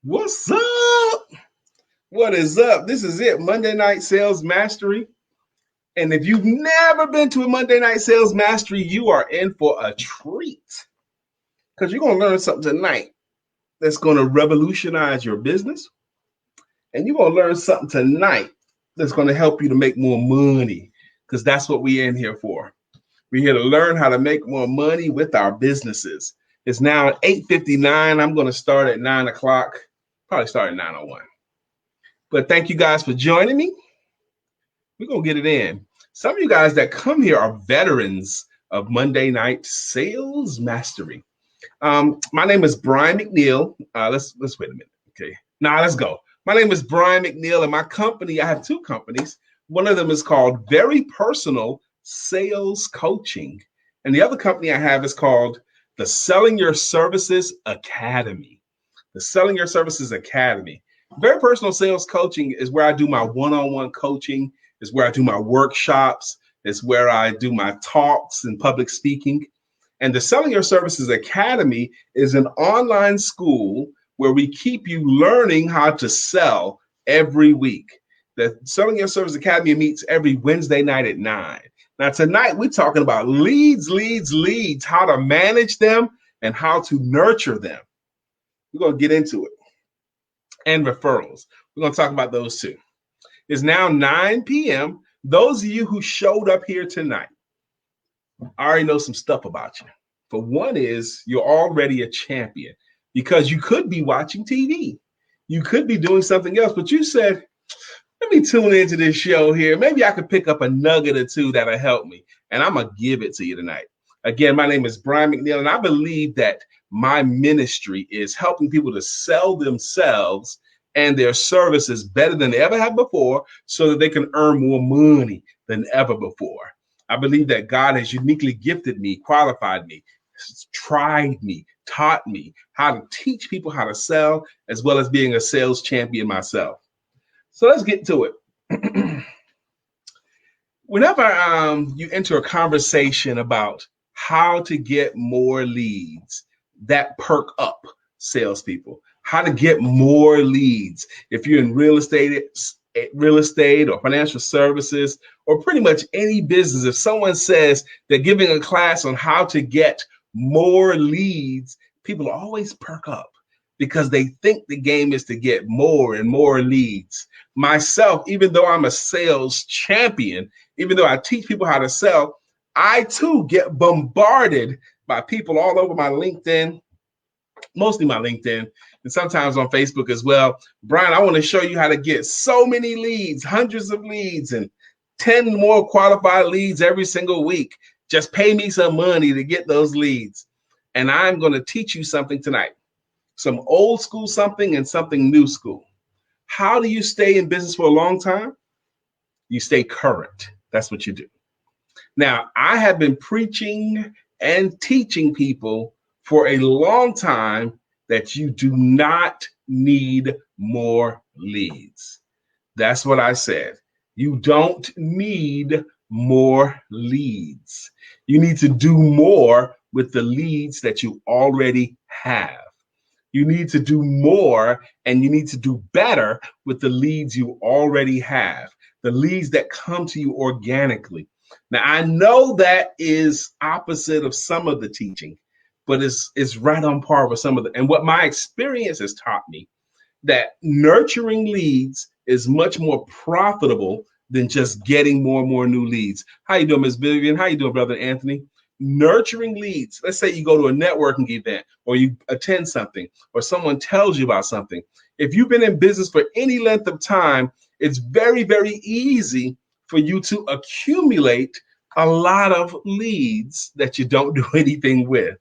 What's up? What is up? This is it, Monday Night Sales Mastery. And if you've never been to a Monday Night Sales Mastery, you are in for a treat because you're going to learn something tonight that's going to revolutionize your business. And you're going to learn something tonight that's going to help you to make more money because that's what we're in here for. We're here to learn how to make more money with our businesses. It's now 8:59. I'm going to start at 9 o'clock, probably start at 9:01. But thank you guys for joining me. We're going to get it in. Some of you guys that come here are veterans of Monday Night Sales Mastery. My name is Brian McNeil. Let's wait a minute. Okay. Now let's go. My name is Brian McNeil, and my company, I have two companies. One of them is called Very Personal Sales Coaching. And the other company I have is called the Selling Your Services Academy. The Selling Your Services Academy. Very Personal Sales Coaching is where I do my one-on-one coaching, is where I do my workshops, is where I do my talks and public speaking. And the Selling Your Services Academy is an online school where we keep you learning how to sell every week. The Selling Your Services Academy meets every Wednesday night at 9. Now, tonight we're talking about leads, how to manage them and how to nurture them. We're going to get into it. And referrals. We're going to talk about those two. It's now 9 p.m. Those of you who showed up here tonight, I already know some stuff about you. For one is you're already a champion because you could be watching TV. You could be doing something else, but you said, let me tune into this show here. Maybe I could pick up a nugget or two that'll help me. And I'm going to give it to you tonight. Again, my name is Brian McNeil, and I believe that my ministry is helping people to sell themselves and their services better than they ever have before so that they can earn more money than ever before. I believe that God has uniquely gifted me, qualified me, tried me, taught me how to teach people how to sell, as well as being a sales champion myself. So let's get to it. Whenever you enter a conversation about how to get more leads, that perk up salespeople, how to get more leads. If you're in real estate or financial services, or pretty much any business, if someone says they're giving a class on how to get more leads, people always perk up because they think the game is to get more and more leads. Myself, even though I'm a sales champion, even though I teach people how to sell, I too get bombarded by people all over my LinkedIn, mostly my LinkedIn, and sometimes on Facebook as well. Brian, I want to show you how to get so many leads, hundreds of leads, and 10 more qualified leads every single week. Just pay me some money to get those leads. And I'm going to teach you something tonight, some old school something and something new school. How do you stay in business for a long time? You stay current. That's what you do. Now, I have been preaching and teaching people for a long time that you do not need more leads. That's what I said. You don't need more leads. You need to do more with the leads that you already have. You need to do more and you need to do better with the leads you already have, the leads that come to you organically. Now, I know that is opposite of some of the teaching, but it's right on par with some of the, and what my experience has taught me, that nurturing leads is much more profitable than just getting more and more new leads. How you doing, Ms. Vivian? How you doing, Brother Anthony? Nurturing leads. Let's say you go to a networking event or you attend something or someone tells you about something. If you've been in business for any length of time, it's very, very easy for you to accumulate a lot of leads that you don't do anything with.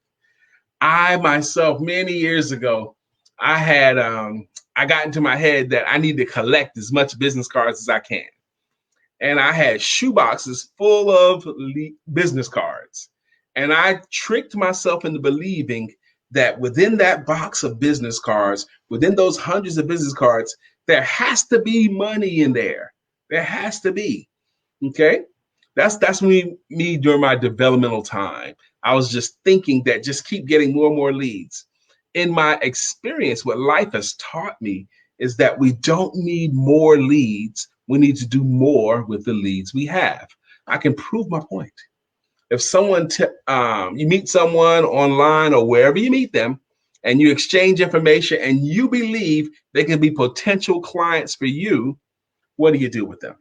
I myself, many years ago, I got into my head that I need to collect as much business cards as I can. And I had shoe boxes full of business cards. And I tricked myself into believing that within that box of business cards, within those hundreds of business cards, there has to be money in there. There has to be. Okay. That's me during my developmental time. I was just thinking that just keep getting more and more leads. in my experience, what life has taught me is that we don't need more leads. We need to do more with the leads we have. I can prove my point. If you meet someone online or wherever you meet them, and you exchange information and you believe they can be potential clients for you, what do you do with them?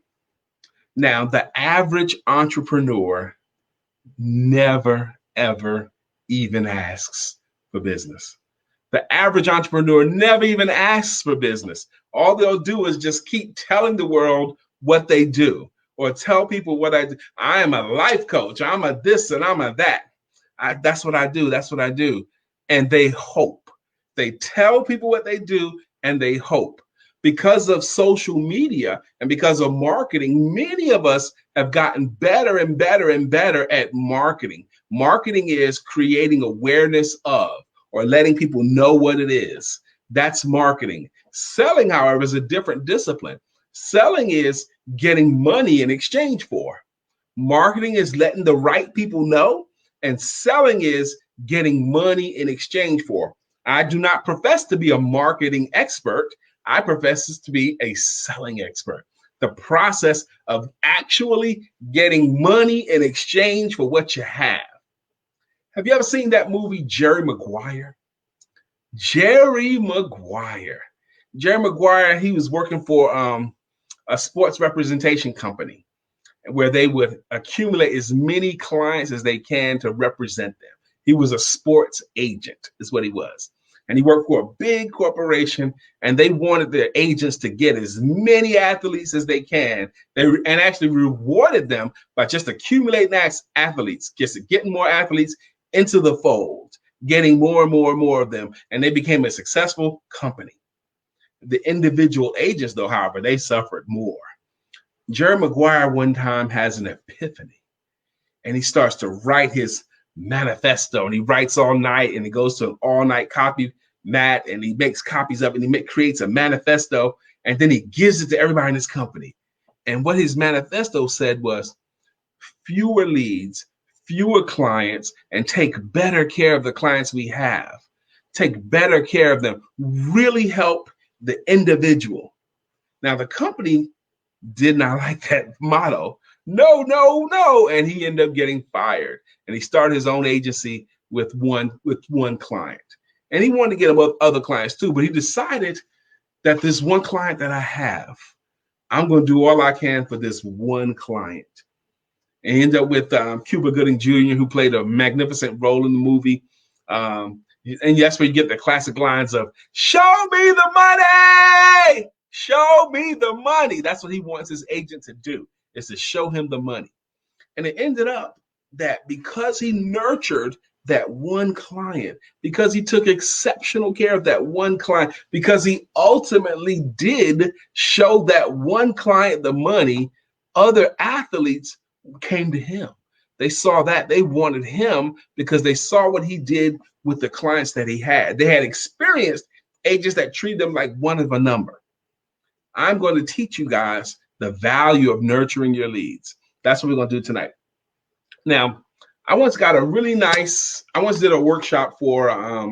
Now, the average entrepreneur never, ever even asks for business. The average entrepreneur never even asks for business. All they'll do is just keep telling the world what they do, or tell people what I do. I am a life coach. I'm a this and I'm a that. That's what I do. That's what I do. And they hope. They tell people what they do and they hope. Because of social media and because of marketing, many of us have gotten better and better and better at marketing. Marketing is creating awareness of, or letting people know what it is. That's marketing. Selling, however, is a different discipline. Selling is getting money in exchange for. Marketing is letting the right people know, and selling is getting money in exchange for. I do not profess to be a marketing expert. I profess to be a selling expert. The process of actually getting money in exchange for what you have. Have you ever seen that movie, Jerry Maguire? Jerry Maguire. Jerry Maguire, he was working for a sports representation company where they would accumulate as many clients as they can to represent them. He was a sports agent, is what he was. And he worked for a big corporation, and they wanted their agents to get as many athletes as they can. And actually rewarded them by just accumulating athletes, just getting more athletes into the fold, getting more and more and more of them. And they became a successful company. The individual agents, though, however, they suffered more. Jerry Maguire one time has an epiphany, and he starts to write his manifesto, and he writes all night, and he goes to an all-night copy mat, and he makes copies of it, and he creates a manifesto, and then he gives it to everybody in his company. And what his manifesto said was fewer leads, fewer clients, and take better care of the clients we have. Take better care of them. Really help the individual. Now, the company did not like that motto. No, no, no. And he ended up getting fired. And he started his own agency with one client. And he wanted to get other clients too, but he decided that this one client that I have, I'm going to do all I can for this one client. And he ended up with Cuba Gooding Jr., who played a magnificent role in the movie. And that's where you get the classic lines of, show me the money, show me the money. That's what he wants his agent to do, is to show him the money. And it ended up that because he nurtured that one client, because he took exceptional care of that one client, because he ultimately did show that one client the money, other athletes came to him. They saw that. They wanted him because they saw what he did with the clients that he had. They had experienced agents that treated them like one of a number. I'm going to teach you guys the value of nurturing your leads. That's what we're going to do tonight. Now, I once did a workshop for a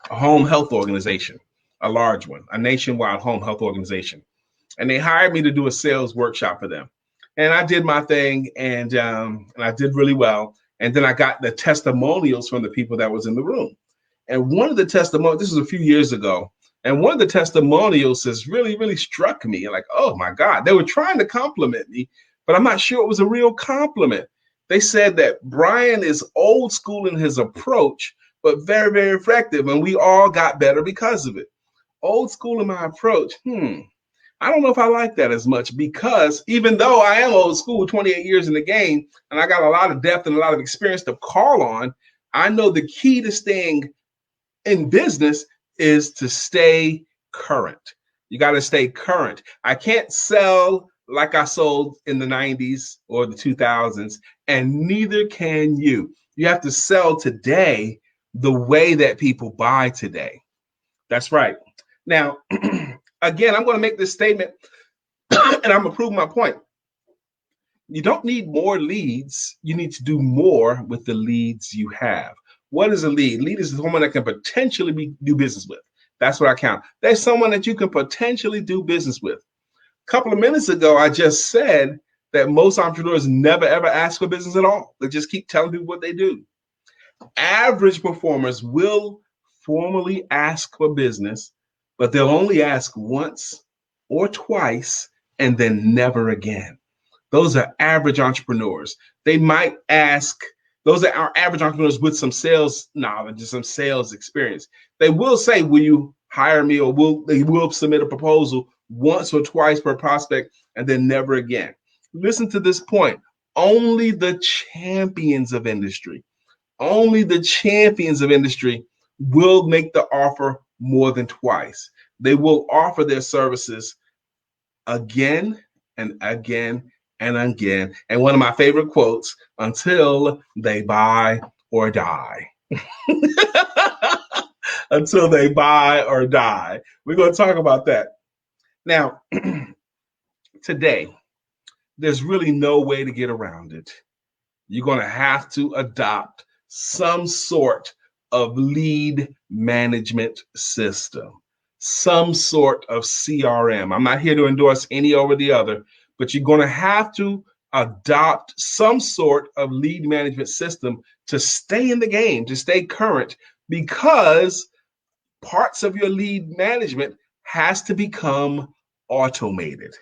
home health organization, a large one, a nationwide home health organization. And they hired me to do a sales workshop for them. And I did my thing, and I did really well. And then I got the testimonials from the people that was in the room. And one of the testimonials, this was a few years ago, and one of the testimonials has really, really struck me. Like, oh my God, they were trying to compliment me, but I'm not sure it was a real compliment. They said that Brian is old school in his approach, but very, very effective. And we all got better because of it. Old school in my approach. I don't know if I like that as much, because even though I am old school, 28 years in the game, and I got a lot of depth and a lot of experience to call on, I know the key to staying in business is to stay current. You got to stay current. I can't sell like I sold in the 90s or the 2000s, and neither can you. You have to sell today the way that people buy today. That's right. Now, again, I'm going to make this statement and I'm going to prove my point. You don't need more leads. You need to do more with the leads you have. What is a lead? Lead is someone that can potentially do business with. That's what I count. There's someone that you can potentially do business with. A couple of minutes ago, I just said that most entrepreneurs never ever ask for business at all. They just keep telling people what they do. Average performers will formally ask for business, but they'll only ask once or twice and then never again. Those are average entrepreneurs. They might ask, those are our average entrepreneurs with some sales knowledge and some sales experience. They will say, will you hire me? Or they will submit a proposal once or twice per prospect and then never again. Listen to this point. Only the champions of industry will make the offer more than twice. They will offer their services again and again and again. And one of my favorite quotes, until they buy or die. Until they buy or die. We're going to talk about that. Now, today, there's really no way to get around it. You're going to have to adopt some sort of lead management system, some sort of CRM. I'm not here to endorse any over the other, but you're going to have to adopt some sort of lead management system to stay in the game, to stay current, because parts of your lead management has to become automated.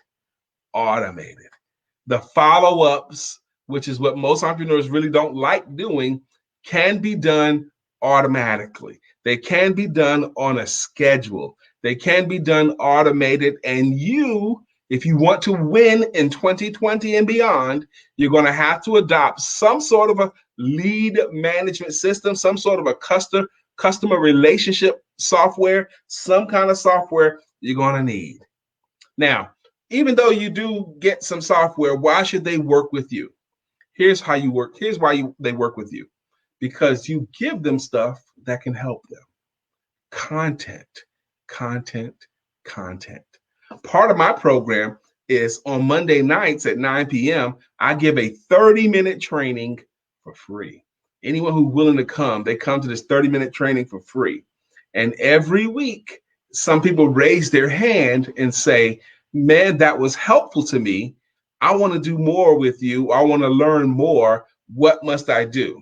The follow-ups, which is what most entrepreneurs really don't like doing, can be done automatically. They can be done on a schedule. They can be done automated. And you, if you want to win in 2020 and beyond, you're going to have to adopt some sort of a lead management system, some sort of a customer relationship software, some kind of software you're going to need. Now, even though you do get some software, why should they work with you? Here's how you work. Here's why they work with you. Because you give them stuff that can help them. Content. Part of my program is on Monday nights at 9 p.m., I give a 30-minute training for free. Anyone who's willing to come, they come to this 30-minute training for free. And every week, some people raise their hand and say, man, that was helpful to me. I want to do more with you. I want to learn more. What must I do?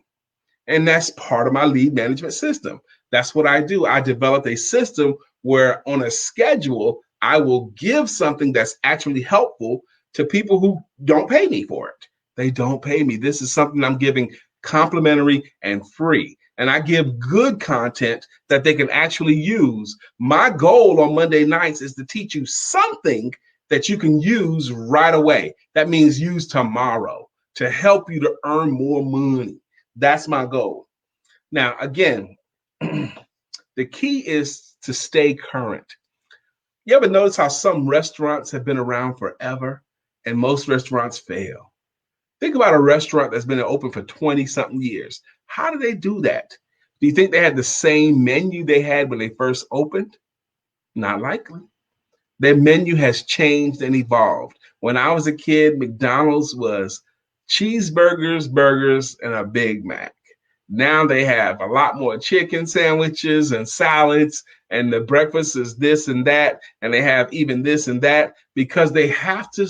And that's part of my lead management system. That's what I do. I developed a system where on a schedule, I will give something that's actually helpful to people who don't pay me for it. They don't pay me. This is something I'm giving complimentary and free. And I give good content that they can actually use. My goal on Monday nights is to teach you something that you can use right away. That means use tomorrow to help you to earn more money. That's my goal. Now, again, the key is to stay current. You ever notice how some restaurants have been around forever and most restaurants fail? Think about a restaurant that's been open for 20-something years. How do they do that? Do you think they had the same menu they had when they first opened? Not likely. Their menu has changed and evolved. When I was a kid, McDonald's was cheeseburgers, burgers, and a Big Mac. Now they have a lot more chicken sandwiches and salads, and the breakfast is this and that, and they have even this and that because they have to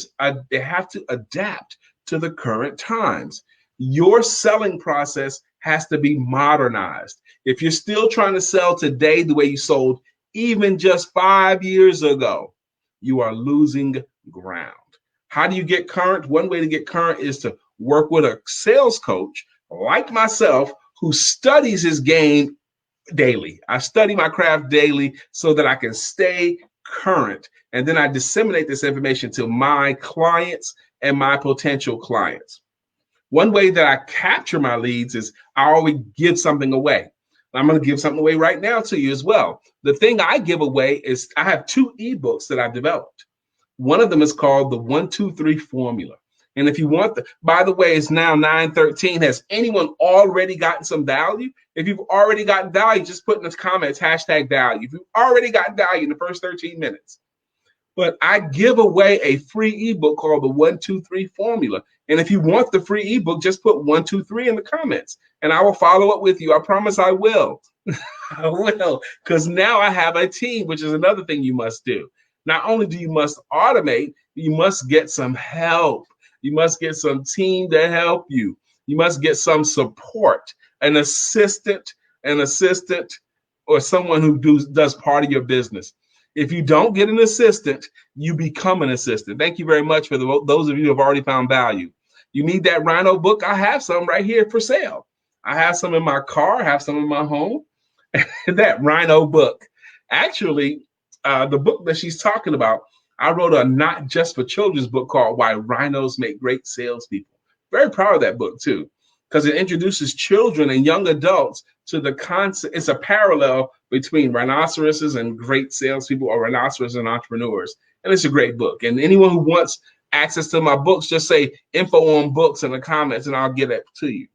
adapt to the current times. Your selling process has to be modernized. If you're still trying to sell today the way you sold even just 5 years ago, you are losing ground. How do you get current? One way to get current is to work with a sales coach like myself who studies his game daily. I study my craft daily so that I can stay current. And then I disseminate this information to my clients and my potential clients. One way that I capture my leads is I always give something away. I'm going to give something away right now to you as well. The thing I give away is I have 2 ebooks that I've developed. One of them is called the 1-2-3 formula. And if you want by the way, it's now 9:13. Has anyone already gotten some value? If you've already gotten value, just put in the comments, #value. If you've already gotten value in the first 13 minutes, But I give away a free ebook called the 1-2-3 formula. And if you want the free ebook, just put 1-2-3 in the comments and I will follow up with you. I promise I will. I will, because now I have a team, which is another thing you must do. Not only do you must automate, you must get some help. You must get some team to help you. You must get some support, an assistant, or someone who does part of your business. If you don't get an assistant, you become an assistant. Thank you very much for those of you who have already found value. You need that Rhino book? I have some right here for sale. I have some in my car. I have some in my home. That Rhino book. Actually, the book that she's talking about, I wrote a not just for children's book called Why Rhinos Make Great Salespeople. Very proud of that book too, because it introduces children and young adults to the concept. It's a parallel between rhinoceroses and great salespeople, or rhinoceros and entrepreneurs. And it's a great book. And anyone who wants access to my books, just say info on books in the comments and I'll get it to you.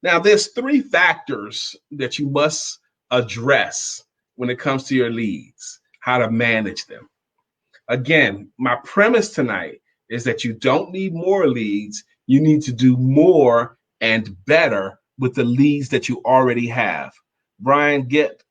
Now, there's 3 factors that you must address when it comes to your leads, how to manage them. Again, my premise tonight is that you don't need more leads. You need to do more and better with the leads that you already have. Brian, get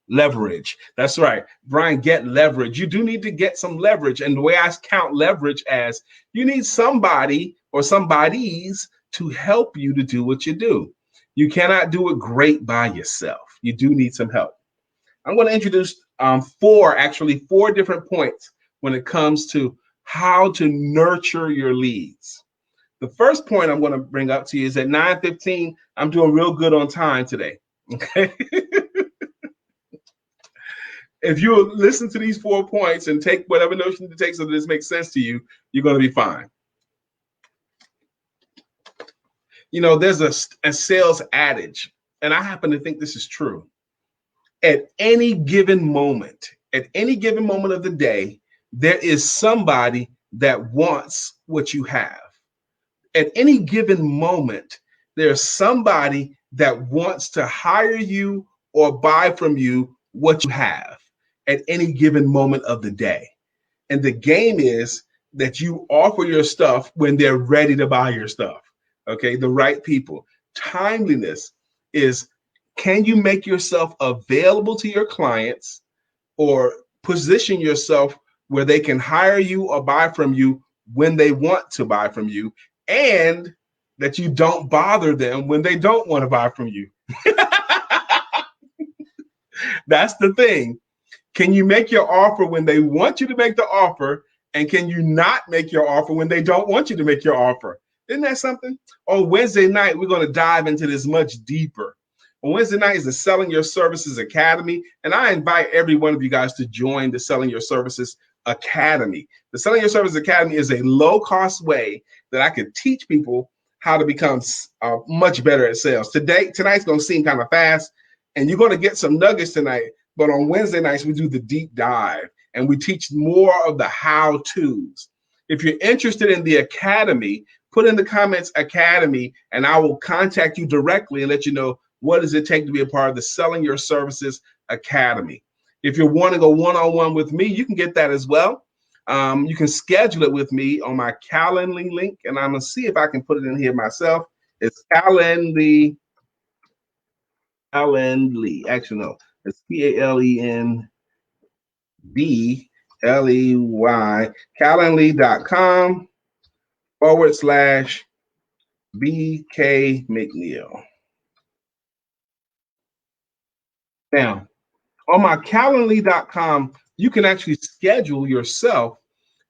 leverage. That's right. Brian, get leverage. You do need to get some leverage. And the way I count leverage as you need somebody or somebodies to help you to do what you do. You cannot do it great by yourself. You do need some help. I'm going to introduce 4 different points when it comes to how to nurture your leads. The first point I'm going to bring up to you is at 9:15. I'm doing real good on time today. Okay. If you listen to these 4 points and take whatever notion to take so that this makes sense to you, you're going to be fine. You know, there's a sales adage, and I happen to think this is true. At any given moment of the day, there is somebody that wants what you have. At any given moment, there's somebody that wants to hire you or buy from you what you have at any given moment of the day. And the game is that you offer your stuff when they're ready to buy your stuff. Okay, the right people. Timeliness is, can you make yourself available to your clients or position yourself where they can hire you or buy from you when they want to buy from you, and that you don't bother them when they don't want to buy from you. That's the thing. Can you make your offer when they want you to make the offer, and can you not make your offer when they don't want you to make your offer? Isn't that something? On Wednesday night, we're going to dive into this much deeper. On Wednesday night is the Selling Your Services Academy, and I invite every one of you guys to join the Selling Your Services Academy. The Selling Your Services Academy is a low-cost way that I could teach people how to become much better at sales. Tonight's going to seem kind of fast, and you're going to get some nuggets tonight, but on Wednesday nights, we do the deep dive, and we teach more of the how-tos. If you're interested in the Academy, put in the comments Academy, and I will contact you directly and let you know what does it take to be a part of the Selling Your Services Academy. If you want to go one-on-one with me, you can get that as well. You can schedule it with me on my Calendly link, and I'm going to see if I can put it in here myself. It's Calendly. Actually, no. It's Calendly, Calendly.com/BK McNeil. Now, on my Calendly.com, you can actually schedule yourself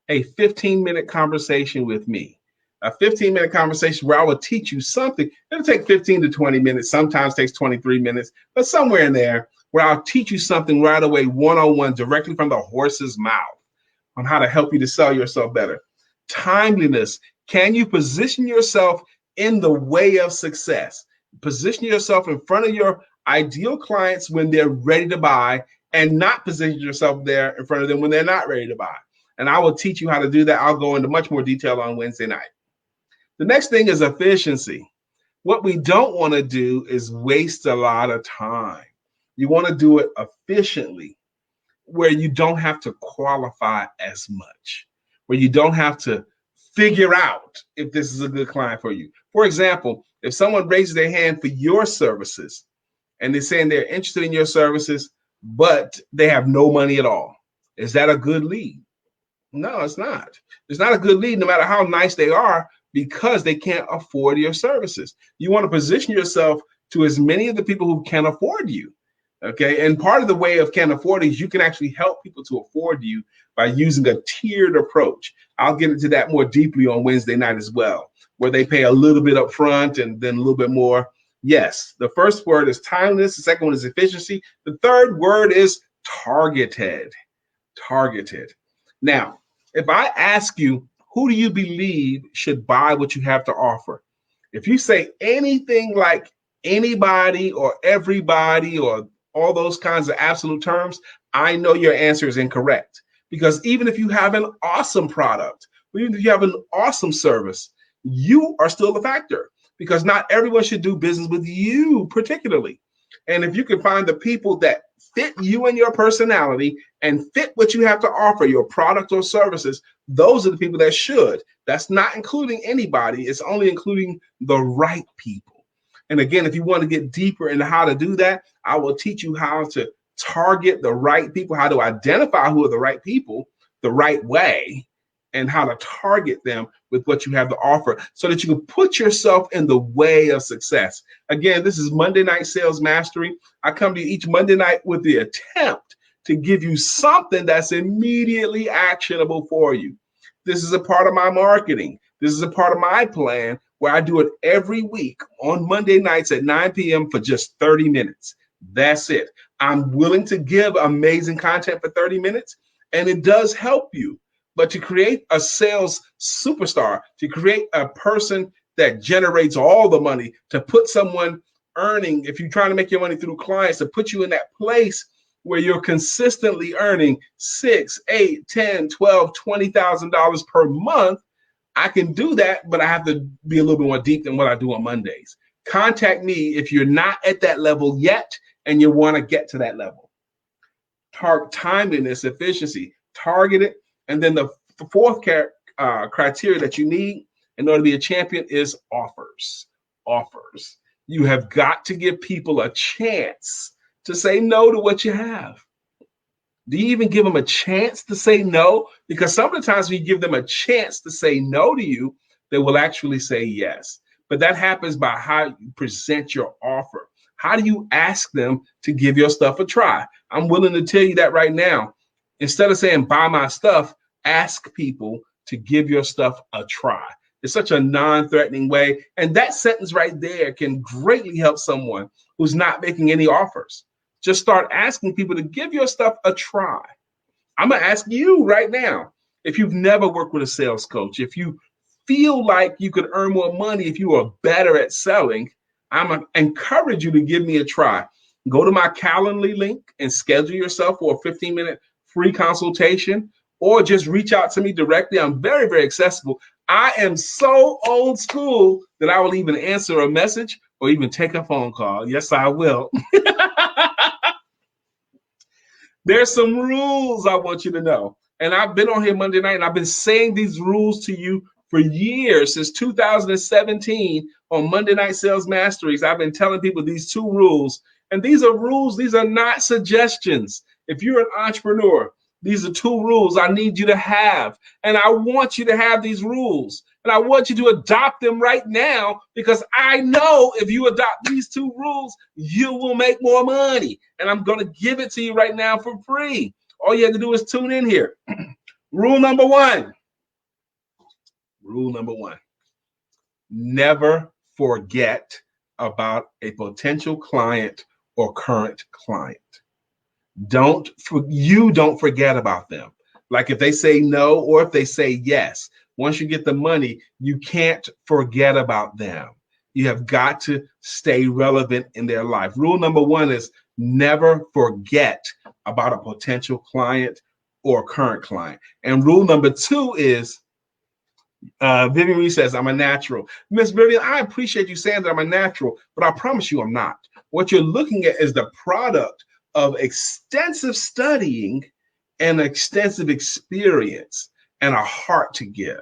a 15-minute conversation with me. A 15-minute conversation where I will teach you something. It'll take 15 to 20 minutes, sometimes takes 23 minutes, but somewhere in there where I'll teach you something right away, one-on-one, directly from the horse's mouth on how to help you to sell yourself better. Timeliness. Can you position yourself in the way of success? Position yourself in front of your ideal clients when they're ready to buy, and not position yourself there in front of them when they're not ready to buy. And I will teach you how to do that. I'll go into much more detail on Wednesday night. The next thing is efficiency. What we don't want to do is waste a lot of time. You want to do it efficiently. where you don't have to qualify as much, where you don't have to figure out if this is a good client for you. For example, if someone raises their hand for your services and they're saying they're interested in your services, but they have no money at all, is that a good lead? No, it's not. It's not a good lead, no matter how nice they are, because they can't afford your services. You want to position yourself to as many of the people who can afford you. Okay. And part of the way of can afford is you can actually help people to afford you by using a tiered approach. I'll get into that more deeply on Wednesday night as well, where they pay a little bit up front and then a little bit more. Yes, the first word is timeliness. The second one is efficiency. The third word is targeted. Targeted. Now, if I ask you, who do you believe should buy what you have to offer? If you say anything like anybody or everybody or all those kinds of absolute terms, I know your answer is incorrect. Because even if you have an awesome product, even if you have an awesome service, you are still a factor, because not everyone should do business with you particularly. And if you can find the people that fit you and your personality and fit what you have to offer, your product or services, those are the people that should. That's not including anybody. It's only including the right people. And again, if you want to get deeper into how to do that, I will teach you how to target the right people, how to identify who are the right people the right way, and how to target them with what you have to offer so that you can put yourself in the way of success. Again, this is Monday Night Sales Mastery. I come to you each Monday night with the attempt to give you something that's immediately actionable for you. This is a part of my marketing. This is a part of my plan where I do it every week on Monday nights at 9 p.m. for just 30 minutes. That's it. I'm willing to give amazing content for 30 minutes, and it does help you. But to create a sales superstar, to create a person that generates all the money, to put someone earning, if you're trying to make your money through clients, to put you in that place where you're consistently earning $6, $8, $10, $12, $20,000 per month, I can do that, but I have to be a little bit more deep than what I do on Mondays. Contact me if you're not at that level yet and you want to get to that level. Timeliness, efficiency, target it. And then the fourth criteria that you need in order to be a champion is offers. Offers. You have got to give people a chance to say no to what you have. Do you even give them a chance to say no? Because some of the times when you give them a chance to say no to you, they will actually say yes. But that happens by how you present your offer. How do you ask them to give your stuff a try? I'm willing to tell you that right now. Instead of saying buy my stuff, ask people to give your stuff a try. It's such a non-threatening way. And that sentence right there can greatly help someone who's not making any offers. Just start asking people to give your stuff a try. I'm going to ask you right now, if you've never worked with a sales coach, if you feel like you could earn more money if you are better at selling, I'm going to encourage you to give me a try. Go to my Calendly link and schedule yourself for a 15-minute free consultation, or just reach out to me directly. I'm very, very accessible. I am so old school that I will even answer a message or even take a phone call. Yes, I will. There's some rules I want you to know. And I've been on here Monday night, and I've been saying these rules to you for years, since 2017 on Monday Night Sales Masteries. I've been telling people these 2 rules. And these are rules. These are not suggestions. If you're an entrepreneur, these are 2 rules I need you to have. And I want you to have these rules. And I want you to adopt them right now, because I know if you adopt these 2 rules, you will make more money. And I'm going to give it to you right now for free. All you have to do is tune in here. Rule number 1. Rule number 1. Never forget about a potential client or current client. Don't forget about them. Like if they say no or if they say yes, once you get the money, you can't forget about them. You have got to stay relevant in their life. Rule number 1 is never forget about a potential client or current client. And rule number 2 is, Vivian Reed says, I'm a natural. Miss Vivian, I appreciate you saying that I'm a natural, but I promise you I'm not. What you're looking at is the product of extensive studying an extensive experience and a heart to give.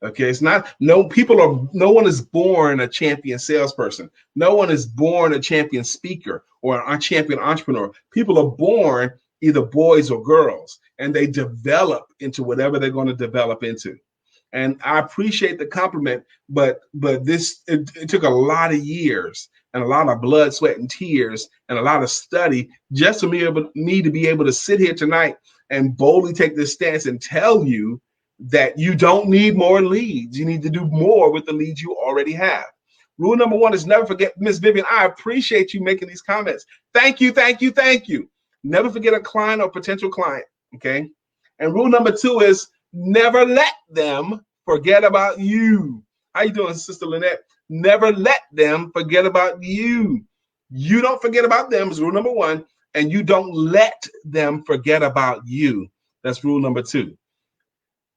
Okay, it's not no one is born a champion salesperson. No one is born a champion speaker or a champion entrepreneur. People are born either boys or girls, and they develop into whatever they're going to develop into. And I appreciate the compliment, but it took a lot of years and a lot of blood, sweat, and tears and a lot of study just for me to be able to sit here tonight and boldly take this stance and tell you that you don't need more leads. You need to do more with the leads you already have. Rule number one is never forget, Miss Vivian, I appreciate you making these comments. Thank you, thank you, thank you. Never forget a client or potential client, okay? And rule number two is never let them forget about you. How you doing, Sister Lynette? Never let them forget about you. You don't forget about them is rule number one, and you don't let them forget about you. That's rule number two.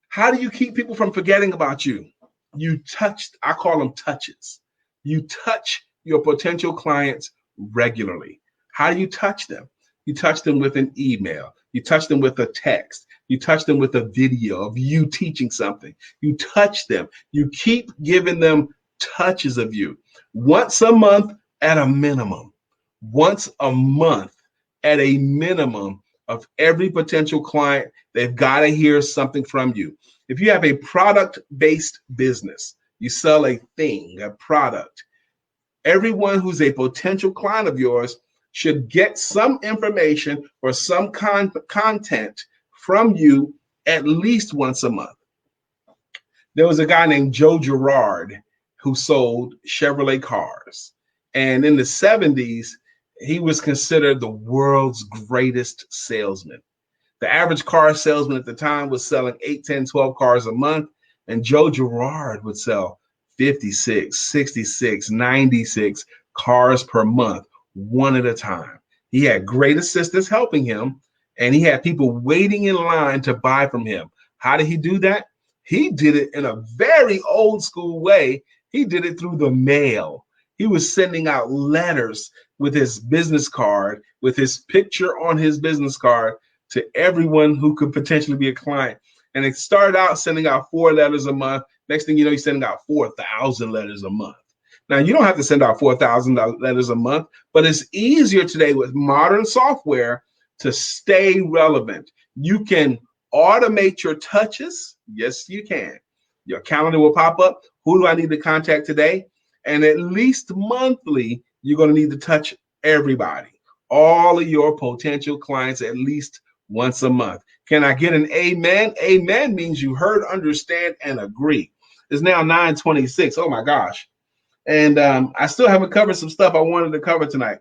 How do you keep people from forgetting about you? I call them touches. You touch your potential clients regularly. How do you touch them? You touch them with an email. You touch them with a text. You touch them with a video of you teaching something. You touch them. You keep giving them touches of you. Once a month at a minimum. Once a month at a minimum of every potential client, they've got to hear something from you. If you have a product-based business, you sell a thing, a product, everyone who's a potential client of yours should get some information or some content from you at least once a month. There was a guy named Joe Gerhart who sold Chevrolet cars. And in the 70s, he was considered the world's greatest salesman. The average car salesman at the time was selling 8, 10, 12 cars a month. And Joe Gerhart would sell 56, 66, 96 cars per month, one at a time. He had great assistants helping him, and he had people waiting in line to buy from him. How did he do that? He did it in a very old school way. He did it through the mail. He was sending out letters with his business card, with his picture on his business card to everyone who could potentially be a client. And it started out sending out 4 letters a month. Next thing you know, he's sending out 4,000 letters a month. Now, you don't have to send out 4,000 letters a month, but it's easier today with modern software to stay relevant. You can automate your touches. Yes, you can. Your calendar will pop up. Who do I need to contact today? And at least monthly, you're going to need to touch everybody, all of your potential clients at least once a month. Can I get an amen? Amen means you heard, understand, and agree. It's now 9:26. Oh, my gosh. And I still haven't covered some stuff I wanted to cover tonight.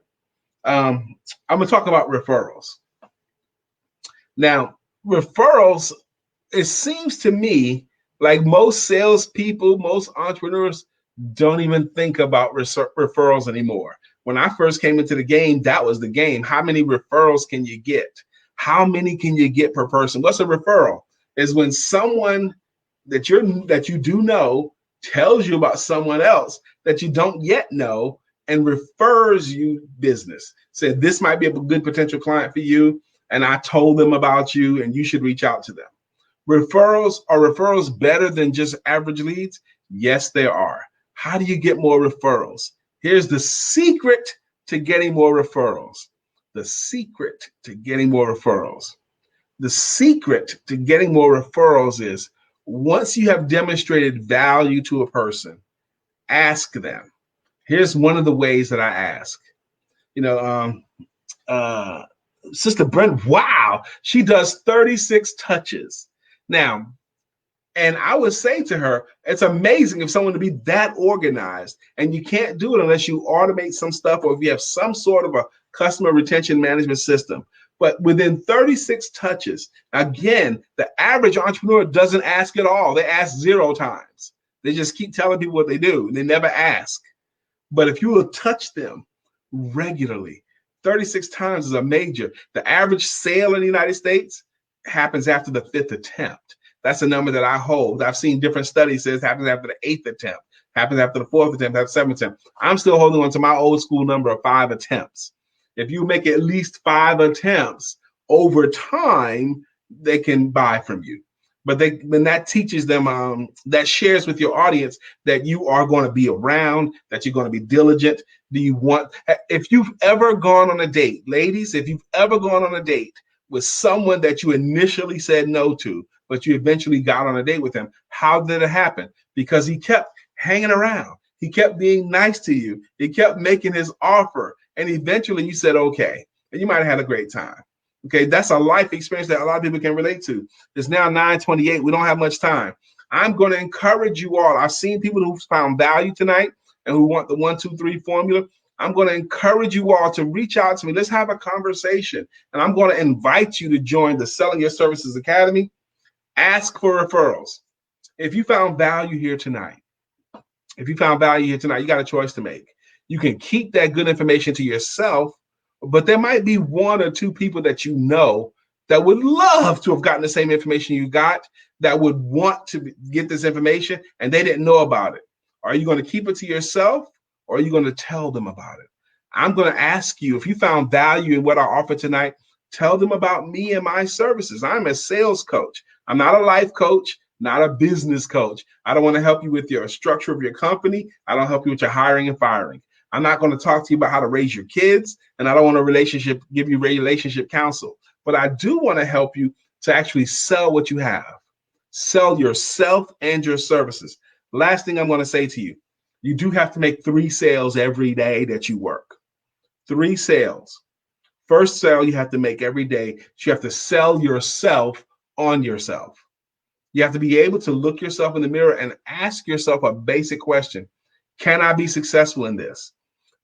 I'm going to talk about referrals. Now, referrals, it seems to me like most salespeople, most entrepreneurs don't even think about referrals anymore. When I first came into the game, that was the game. How many referrals can you get? How many can you get per person? What's a referral? Is when someone that you do know tells you about someone else that you don't yet know and refers you business. Said this might be a good potential client for you, and I told them about you, and you should reach out to them. Referrals, are referrals better than just average leads? Yes, they are. How do you get more referrals? Here's the secret to getting more referrals. The secret to getting more referrals. The secret to getting more referrals is once you have demonstrated value to a person, ask them. Here's one of the ways that I ask. Sister Brent, wow, she does 36 touches. Now, and I would say to her, it's amazing if someone to be that organized, and you can't do it unless you automate some stuff or if you have some sort of a customer retention management system. But within 36 touches, again, the average entrepreneur doesn't ask at all. They ask 0 times. They just keep telling people what they do. They never ask. But if you will touch them regularly, 36 times is a major. The average sale in the United States happens after the 5th attempt. That's a number that I hold. I've seen different studies says happens after the 8th attempt, happens after the 4th attempt, after the 7th attempt. I'm still holding on to my old school number of 5 attempts. If you make at least 5 attempts over time, they can buy from you. But then that teaches them, that shares with your audience that you are going to be around, that you're going to be diligent. If you've ever gone on a date, ladies, if you've ever gone on a date with someone that you initially said no to, but you eventually got on a date with him, how did it happen? Because he kept hanging around. He kept being nice to you. He kept making his offer. And eventually you said, okay, and you might have had a great time. Okay, that's a life experience that a lot of people can relate to. It's now 9:28. We don't have much time. I'm going to encourage you all. I've seen people who found value tonight and who want the 1, 2, 3 formula. I'm going to encourage you all to reach out to me. Let's have a conversation. And I'm going to invite you to join the Selling Your Services Academy. Ask for referrals. If you found value here tonight, you got a choice to make. You can keep that good information to yourself, but there might be 1 or 2 people that you know that would love to have gotten the same information you got, that would want to get this information, and they didn't know about it. Are you going to keep it to yourself, or are you going to tell them about it? I'm going to ask you, if you found value in what I offer tonight, tell them about me and my services. I'm a sales coach. I'm not a life coach, not a business coach. I don't want to help you with your structure of your company. I don't help you with your hiring and firing. I'm not going to talk to you about how to raise your kids, and I don't want to give you relationship counsel. But I do want to help you to actually sell what you have. Sell yourself and your services. Last thing I'm going to say to you, you do have to make 3 sales every day that you work. 3 sales. First sale you have to make every day. You have to sell yourself on yourself. You have to be able to look yourself in the mirror and ask yourself a basic question. Can I be successful in this?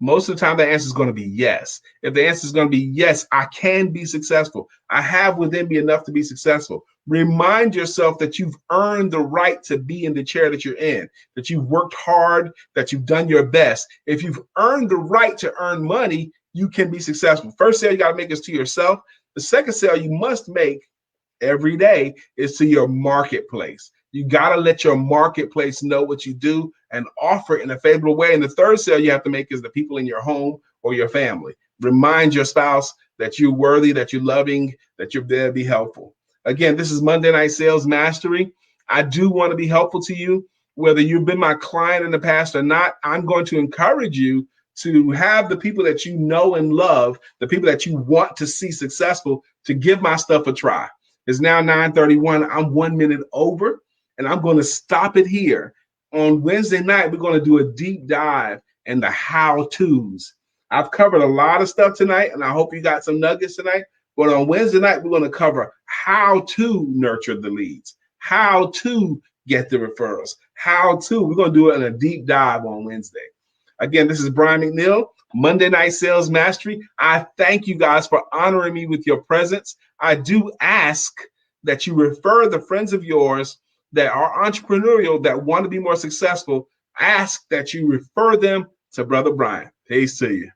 Most of the time, the answer is going to be yes. If the answer is going to be yes, I can be successful. I have within me enough to be successful. Remind yourself that you've earned the right to be in the chair that you're in, that you've worked hard, that you've done your best. If you've earned the right to earn money, you can be successful. First sale you got to make is to yourself. The second sale you must make every day is to your marketplace. You got to let your marketplace know what you do and offer it in a favorable way. And the third sale you have to make is the people in your home or your family. Remind your spouse that you're worthy, that you're loving, that you're there to be helpful. Again, this is Monday Night Sales Mastery. I do want to be helpful to you. Whether you've been my client in the past or not, I'm going to encourage you to have the people that you know and love, the people that you want to see successful, to give my stuff a try. It's now 9:31. I'm 1 minute over, and I'm going to stop it here. On Wednesday night, we're going to do a deep dive in the how-tos. I've covered a lot of stuff tonight, and I hope you got some nuggets tonight. But on Wednesday night, we're going to cover how to nurture the leads, how to get the referrals, we're going to do it in a deep dive on Wednesday. Again, this is Brian McNeil, Monday Night Sales Mastery. I thank you guys for honoring me with your presence. I do ask that you refer the friends of yours that are entrepreneurial, that want to be more successful. Ask that you refer them to Brother Brian. Peace to you.